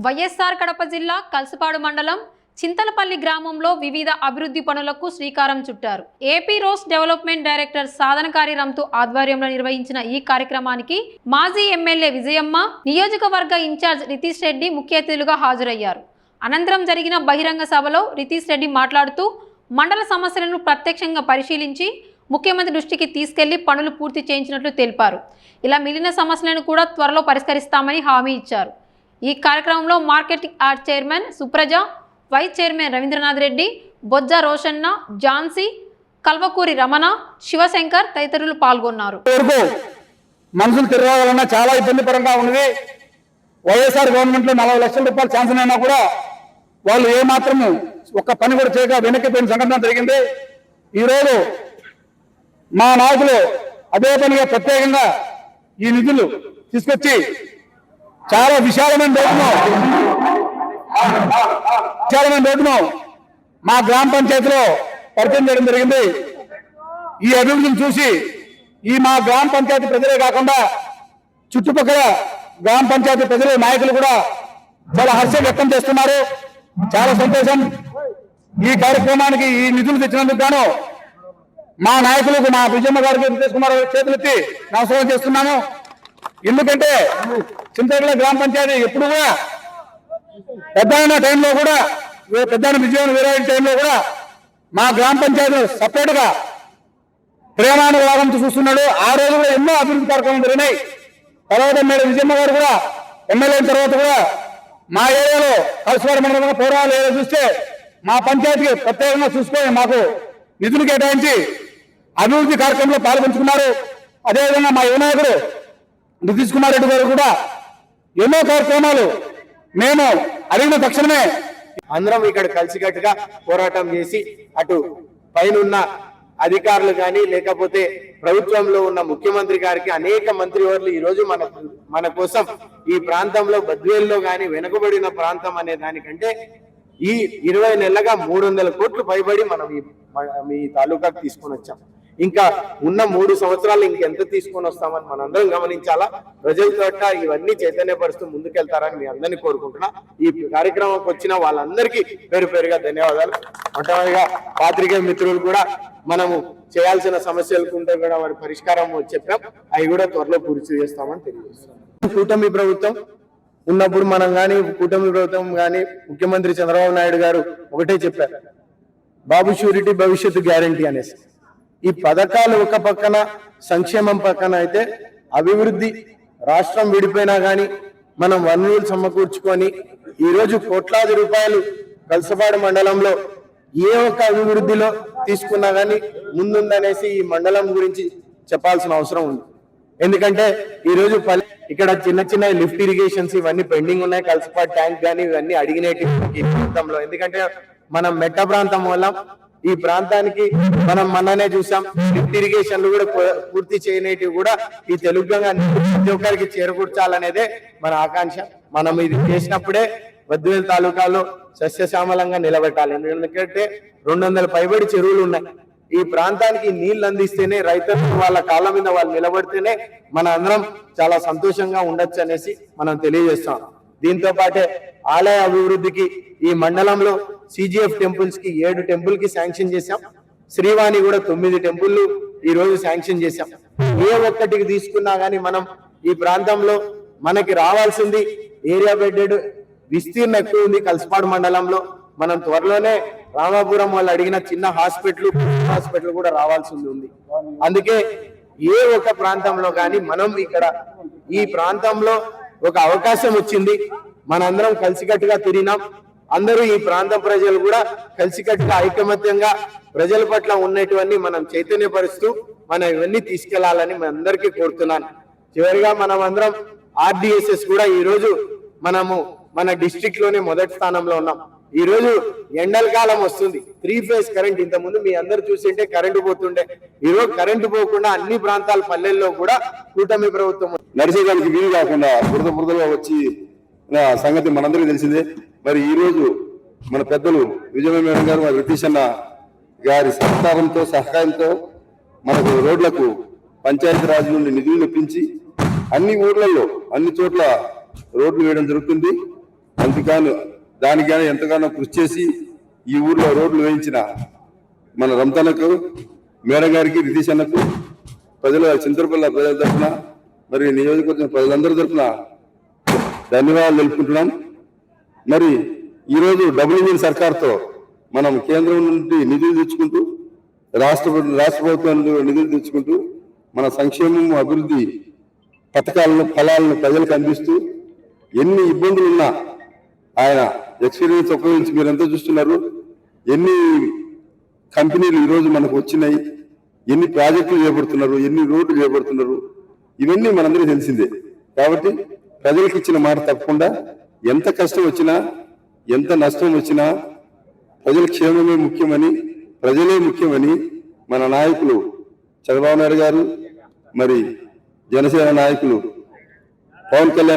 వైఎస్ఆర్ కడప జిల్లా కల్సపాడు మండలం చింతలపల్లి గ్రామంలో వివిధ అభివృద్ధి పనులకు శ్రీకారం చుట్టారు. ఏపీ రోస్ డెవలప్మెంట్ డైరెక్టర్ సాధనకారి రంతు ఆధ్వర్యంలో నిర్వహించిన ఈ కార్యక్రమానికి మాజీ ఎమ్మెల్యే విజయమ్మ, నియోజకవర్గ ఇన్ఛార్జ్ రితీష్ రెడ్డి ముఖ్య అతిథులుగా హాజరయ్యారు. అనంతరం జరిగిన బహిరంగ సభలో రితీష్ రెడ్డి మాట్లాడుతూ మండల సమస్యలను ప్రత్యక్షంగా పరిశీలించి ముఖ్యమంత్రి దృష్టికి తీసుకెళ్లి పనులు పూర్తి చేయించినట్లు తెలిపారు. ఇలా మిగిలిన సమస్యలను కూడా త్వరలో పరిష్కరిస్తామని హామీ ఇచ్చారు. ఈ కార్యక్రమంలో marketing yard chairman Supraja, vice chairman Ravindranath Reddy, Bojja Roshanna, Jhansi, Kalvakuri Ramana, Shivashankar తదితరులు పాల్గొన్నారు. మనుషులు తిరగాలన్నా చాలా ఇబ్బందికరంగా ఉన్నది. వైఎస్ఆర్ గవర్నమెంట్ లో 40 లక్షల రూపాయలు శాంక్షన్ అయినా కూడా వాళ్ళు ఏమాత్రము ఒక్క పని కూడా చేయక వెనక్కిపోయిన సంఘటన జరిగింది. ఈరోజు మా నాయకులు అదే పనిగా ప్రత్యేకంగా ఈ నిధులు తీసుకొచ్చి చాలా విశాలమైన రోడ్డును మా గ్రామ పంచాయతీలో పరిచయం చేయడం జరిగింది. ఈ అభివృద్ధిని చూసి ఈ మా గ్రామ పంచాయతీ ప్రజలే కాకుండా చుట్టుపక్కల గ్రామ పంచాయతీ ప్రజలు, నాయకులు కూడా చాలా హర్షం వ్యక్తం చేస్తున్నారు. చాలా సంతోషం. ఈ కార్యక్రమానికి ఈ నిధులు తెచ్చినందుకు గాను మా నాయకులకు, మా విజయమ్మ గారికి రితీష్ కుమార్ చేతులెత్తి నమస్కారం చేస్తున్నాను. ఎందుకంటే చింతలపల్లి గ్రామ పంచాయతీ ఎప్పుడు కూడా పెద్ద టైంలో కూడా, పెద్ద విజయం వీరాయి టైంలో కూడా మా గ్రామ పంచాయతీ సపరేట్ గా ప్రేమానురాగంతో చూస్తున్నాడు. ఆ రోజు కూడా ఎన్నో అభివృద్ధి కార్యక్రమాలు జరిగినాయి. తర్వాత మేడం విజయమ్మ గారు కూడా ఎమ్మెల్యే అయిన తర్వాత కూడా మా ఏరియాలో కల్సపాడు మండలంలో పోరాలు ఏరియా చూస్తే మా పంచాయతీకి ప్రత్యేకంగా చూసుకొని మాకు నిధులు కేటాయించి అభివృద్ధి కార్యక్రమంలో పాల్గొంచుకున్నారు. అదేవిధంగా మా యువనాయకుడు రితీష్ కుమార్ రెడ్డి గారు కూడా ఎన్నో కార్యక్రమాలు మేము అడిగిన తక్షణమే అందరం ఇక్కడ కలిసికట్టుగా పోరాటం చేసి అటు పైన అధికారులు కానీ లేకపోతే ప్రభుత్వంలో ఉన్న ముఖ్యమంత్రి గారికి అనేక మంత్రివర్యులు ఈ రోజు మన కోసం ఈ ప్రాంతంలో బద్వేల్లో కానీ వెనుకబడిన ప్రాంతం అనే దానికంటే ఈ 20 నెలలుగా 300 కోట్లు పైబడి మనం ఈ తాలూకాకు తీసుకొని వచ్చాం. ఇంకా ఉన్న 3 సంవత్సరాలు ఇంకెంత తీసుకొని వస్తామని మనందరం గమనించాలా. ప్రజలతో ఇవన్నీ చైతన్యపరుస్తూ ముందుకెళ్తారని మీ అందరినీ కోరుకుంటున్నా. ఈ కార్యక్రమంకి వచ్చిన వాళ్ళందరికీ పేరు పేరుగా ధన్యవాదాలు. మొట్టమొదటిగా పాత్రికేయ మిత్రులు కూడా మనము చేయాల్సిన సమస్యలకు ఉంటే కూడా వారి పరిష్కారం చెప్పాం. అవి కూడా త్వరలో పూర్తి చేస్తామని తెలియజేస్తున్నాం. కూటమి ప్రభుత్వం ఉన్నప్పుడు మనం కానీ, కూటమి ప్రభుత్వం కానీ, ముఖ్యమంత్రి చంద్రబాబు నాయుడు గారు ఒకటే చెప్పారు, బాబు షూరిటీ భవిష్యత్తు గ్యారంటీ అనేసి. ఈ పథకాలు ఒక పక్కన, సంక్షేమం పక్కన అయితే అభివృద్ధి రాష్ట్రం విడిపోయినా కానీ మనం వనరులు సమకూర్చుకొని ఈరోజు కోట్లాది రూపాయలు కల్సపాడు మండలంలో ఏ ఒక్క అభివృద్ధిలో తీసుకున్నా కానీ ముందుందనేసి ఈ మండలం గురించి చెప్పాల్సిన అవసరం ఉంది. ఎందుకంటే ఈరోజు ఇక్కడ చిన్న చిన్న లిఫ్ట్ ఇరిగేషన్స్ ఇవన్నీ పెండింగ్ ఉన్నాయి. కల్సపాడు ట్యాంక్ కానీ ఇవన్నీ అడిగినేటి ఈ ప్రాంతంలో. ఎందుకంటే మనం మెట్ట ప్రాంతం వల్ల ఈ ప్రాంతానికి మనం మొన్ననే చూసాం, లిఫ్ట్ ఇరిగేషన్లు కూడా పూర్తి చేయనేటివి కూడా ఈ తెలుగుగా ప్రతి ఒక్కరికి చేరకూర్చాలనేదే మన ఆకాంక్ష. మనం ఇది చేసినప్పుడే బద్వేలు తాలూకాలో సస్యశ్యామలంగా నిలబెట్టాలి. ఎందుకంటే 200 పైబడి చెరువులు ఉన్నాయి. ఈ ప్రాంతానికి నీళ్లు అందిస్తేనే, రైతులు వాళ్ళ కాళ్ళ మీద వాళ్ళు నిలబడితేనే మన అందరం చాలా సంతోషంగా ఉండొచ్చు అనేసి మనం తెలియజేస్తాం. దీంతో పాటే ఆలయ అభివృద్ధికి ఈ మండలంలో CGF టెంపుల్స్ కి 7 టెంపుల్ కి శాంక్షన్ చేశాం. శ్రీవాణి కూడా 9 టెంపుల్ ఈ రోజు శాంక్షన్ చేశాం. ఏ ఒక్కటికి తీసుకున్నా గానీ మనం ఈ ప్రాంతంలో మనకి రావాల్సింది ఏరియా బెడ్డెడ్ విస్తీర్ణ ఎక్కువ ఉంది. కల్సపాడు మండలంలో మనం త్వరలోనే రామాపురం వాళ్ళు అడిగిన చిన్న హాస్పిటల్ కూడా రావాల్సి ఉంది. అందుకే ఏ ఒక్క ప్రాంతంలో కానీ మనం ఇక్కడ ఈ ప్రాంతంలో ఒక అవకాశం వచ్చింది. మనందరం కలిసికట్టుగా తిరిగినాం. అందరూ ఈ ప్రాంత ప్రజలు కూడా కలిసికట్టుగా ఐకమత్యంగా ప్రజల పట్ల ఉన్నటువంటి మనం చైతన్యపరుస్తూ మనం ఇవన్నీ తీసుకెళ్లాలని మీ అందరికీ కోరుతున్నాను. చివరిగా మనం అందరం RDSS కూడా ఈ రోజు మనము మన డిస్ట్రిక్ట్ లోనే మొదటి స్థానంలో ఉన్నాం. ఈ రోజు ఎండల కాలం వస్తుంది. 3 ఫేజ్ కరెంట్ ఇంతకుముందు మీ అందరు చూసింటే కరెంటు పోతుండే. ఈ రోజు కరెంటు పోకుండా అన్ని ప్రాంతాల పల్లెల్లో కూడా కూటమి ప్రభుత్వం నడిచేదానికి వీలు కాకుండా బురదగా వచ్చి సంగతి మనందరికీ తెలిసిందే. మరి ఈ రోజు మన పెద్దలు విజయమ్మ మేడం గారు, రితీష్ అన్న గారి సహకారంతో మనకు రోడ్లకు పంచాయతీరాజ్ నుండి నిధులు ఇప్పించి అన్ని ఊర్లలో అన్ని చోట్ల రోడ్లు వేయడం జరుగుతుంది. అంతే అభివృద్ధి కానీ దానికి కానీ ఎంతగానో కృషి చేసి ఈ ఊర్లో రోడ్లు వేయించిన మన రంతనకు మేడం గారికి రితీష్ అన్నకు ప్రజల చింతలపల్లి ప్రజల తరఫున మరి నియోజకవర్గం ప్రజలందరి తరఫున ధన్యవాదాలు తెలుపుకుంటున్నాం. మరి ఈరోజు డబుల్ ఇంజిన్ సర్కార్తో మనం కేంద్రం నుండి నిధులు తెచ్చుకుంటూ రాష్ట్ర ప్రభుత్వం నిధులు తెచ్చుకుంటూ మన సంక్షేమం అభివృద్ధి పథకాలను ఫలాలను ప్రజలకు అందిస్తూ ఎన్ని ఇబ్బందులు ఉన్నా ఆయన ఎక్స్పీరియన్స్ ఉపయోగించి మీరు ఎంత చూస్తున్నారు, ఎన్ని కంపెనీలు ఈరోజు మనకు వచ్చినాయి, ఎన్ని ప్రాజెక్టులు చేపడుతున్నారు, ఎన్ని రోడ్లు చేపడుతున్నారు, ఇవన్నీ మనందరికీ తెలిసిందే. కాబట్టి ప్రజలకు ఇచ్చిన మాట తప్పకుండా ఎంత కష్టం వచ్చినా ఎంత నష్టం వచ్చినా ప్రజల క్షేమమే ముఖ్యమని, ప్రజలే ముఖ్యమని మన నాయకులు చంద్రబాబు నాయుడు గారు, మరి జనసేన నాయకులు పవన్ కళ్యాణ్